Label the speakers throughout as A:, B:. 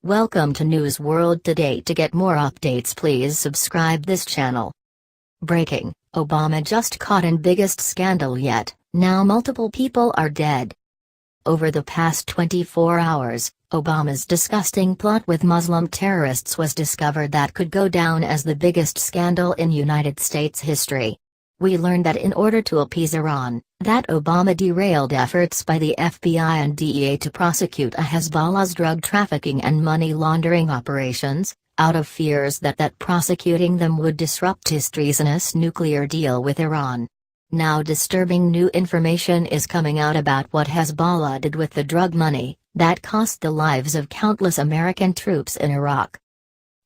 A: Welcome to News World Today. To get more updates, please subscribe this channel. Breaking: Obama just caught in biggest scandal yet, now multiple people are dead. Over the past 24 hours, Obama's disgusting plot with Muslim terrorists was discovered that could go down as the biggest scandal in United States history. We learned that in order to appease Iran, that Obama derailed efforts by the FBI and DEA to prosecute Hezbollah's drug trafficking and money laundering operations, out of fears that prosecuting them would disrupt his treasonous nuclear deal with Iran. Now disturbing new information is coming out about what Hezbollah did with the drug money that cost the lives of countless American troops in Iraq.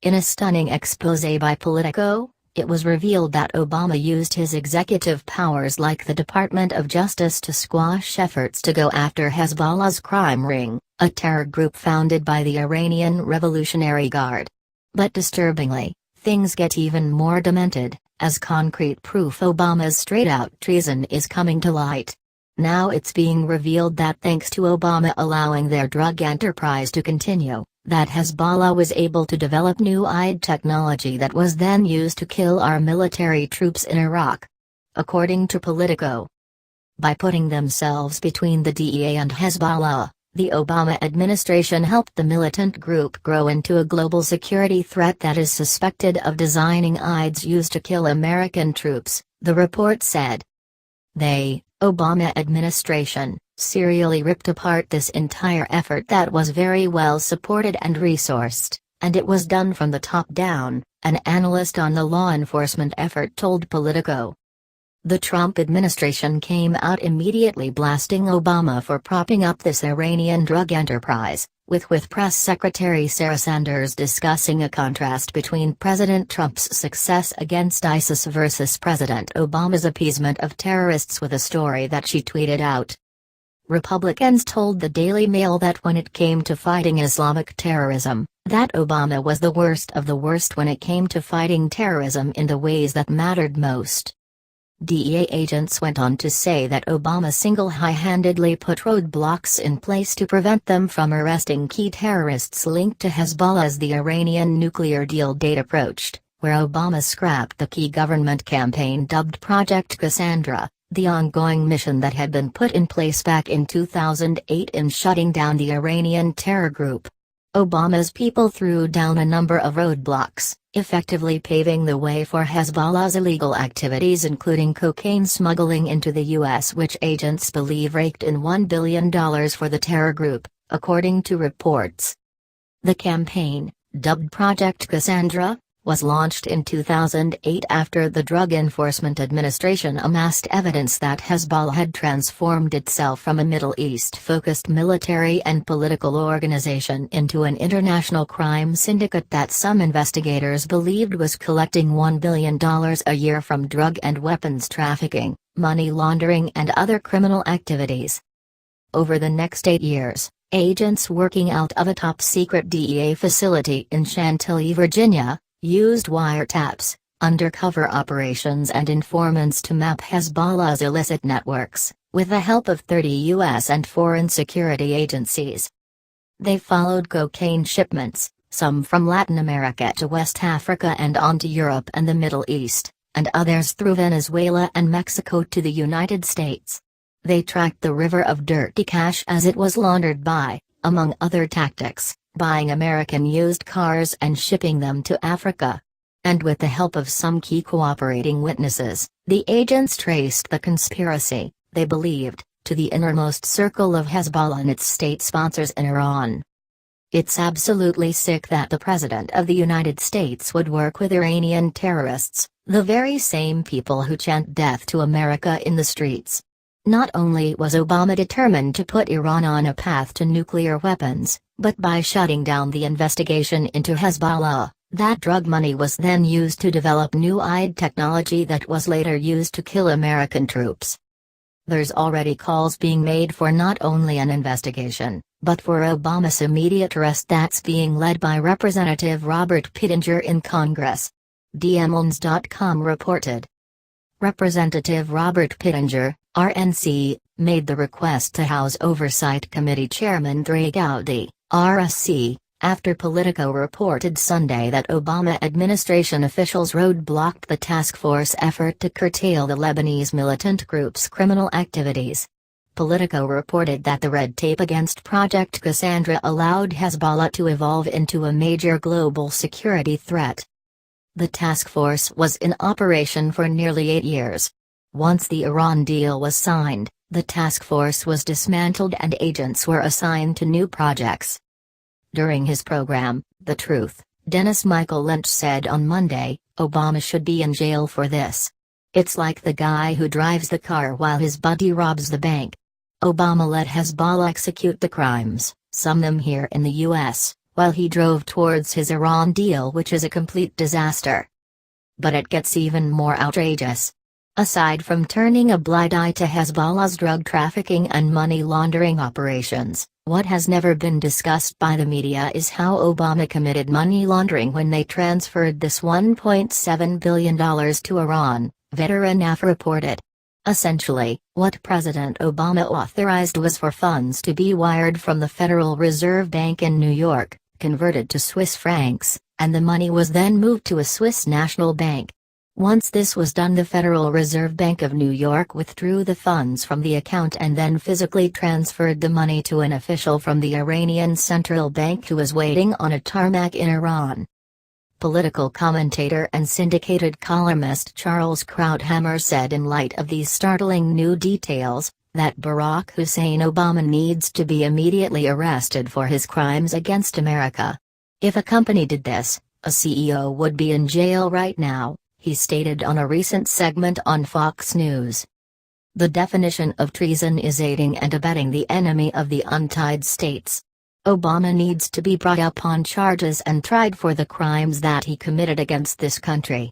A: In a stunning exposé by Politico, it was revealed that Obama used his executive powers like the Department of Justice to squash efforts to go after Hezbollah's crime ring, a terror group founded by the Iranian Revolutionary Guard. But disturbingly, things get even more demented, as concrete proof Obama's straight-out treason is coming to light. Now it's being revealed that thanks to Obama allowing their drug enterprise to continue, that Hezbollah was able to develop new technology that was then used to kill our military troops in Iraq. According to Politico, by putting themselves between the DEA and Hezbollah, the Obama administration helped the militant group grow into a global security threat that is suspected of designing IEDs used to kill American troops, the report said. Obama administration, serially ripped apart this entire effort that was very well supported and resourced, and it was done from the top down, an analyst on the law enforcement effort told Politico. The Trump administration came out immediately blasting Obama for propping up this Iranian drug enterprise, with Press Secretary Sarah Sanders discussing a contrast between President Trump's success against ISIS versus President Obama's appeasement of terrorists with a story that she tweeted out. Republicans told the Daily Mail that when it came to fighting Islamic terrorism, that Obama was the worst of the worst when it came to fighting terrorism in the ways that mattered most. DEA agents went on to say that Obama single-handedly put roadblocks in place to prevent them from arresting key terrorists linked to Hezbollah as the Iranian nuclear deal date approached, where Obama scrapped the key government campaign dubbed Project Cassandra, the ongoing mission that had been put in place back in 2008 in shutting down the Iranian terror group. Obama's people threw down a number of roadblocks, effectively paving the way for Hezbollah's illegal activities including cocaine smuggling into the U.S., which agents believe raked in $1 billion for the terror group, according to reports. The campaign, dubbed Project Cassandra, was launched in 2008 after the Drug Enforcement Administration amassed evidence that Hezbollah had transformed itself from a Middle East-focused military and political organization into an international crime syndicate that some investigators believed was collecting $1 billion a year from drug and weapons trafficking, money laundering and other criminal activities. Over the next 8 years, agents working out of a top-secret DEA facility in Chantilly, Virginia, used wiretaps, undercover operations and informants to map Hezbollah's illicit networks, with the help of 30 U.S. and foreign security agencies. They followed cocaine shipments, some from Latin America to West Africa and on to Europe and the Middle East, and others through Venezuela and Mexico to the United States. They tracked the river of dirty cash as it was laundered by, among other tactics, buying American used cars and shipping them to Africa. And with the help of some key cooperating witnesses, the agents traced the conspiracy, they believed, to the innermost circle of Hezbollah and its state sponsors in Iran. It's absolutely sick that the President of the United States would work with Iranian terrorists, the very same people who chant death to America in the streets. Not only was Obama determined to put Iran on a path to nuclear weapons, but by shutting down the investigation into Hezbollah, that drug money was then used to develop new technology that was later used to kill American troops. There's already calls being made for not only an investigation, but for Obama's immediate arrest that's being led by Representative Robert Pittenger in Congress. DMONS.com reported. Representative Robert Pittenger, RNC, made the request to House Oversight Committee Chairman Digg, RSC, after Politico reported Sunday that Obama administration officials roadblocked the task force effort to curtail the Lebanese militant group's criminal activities. Politico reported that the red tape against Project Cassandra allowed Hezbollah to evolve into a major global security threat. The task force was in operation for nearly 8 years. Once the Iran deal was signed, the task force was dismantled and agents were assigned to new projects. During his program, The Truth, Dennis Michael Lynch said on Monday, Obama should be in jail for this. It's like the guy who drives the car while his buddy robs the bank. Obama let Hezbollah execute the crimes, some them here in the U.S., while he drove towards his Iran deal, which is a complete disaster. But it gets even more outrageous. Aside from turning a blind eye to Hezbollah's drug trafficking and money laundering operations, what has never been discussed by the media is how Obama committed money laundering when they transferred this $1.7 billion to Iran, Veteran AF reported. Essentially, what President Obama authorized was for funds to be wired from the Federal Reserve Bank in New York, converted to Swiss francs, and the money was then moved to a Swiss national bank. Once this was done, the Federal Reserve Bank of New York withdrew the funds from the account and then physically transferred the money to an official from the Iranian central bank who was waiting on a tarmac in Iran. Political commentator and syndicated columnist Charles Krauthammer said in light of these startling new details, that Barack Hussein Obama needs to be immediately arrested for his crimes against America. If a company did this, a CEO would be in jail right now, he stated on a recent segment on Fox News. The definition of treason is aiding and abetting the enemy of the United States. Obama needs to be brought up on charges and tried for the crimes that he committed against this country.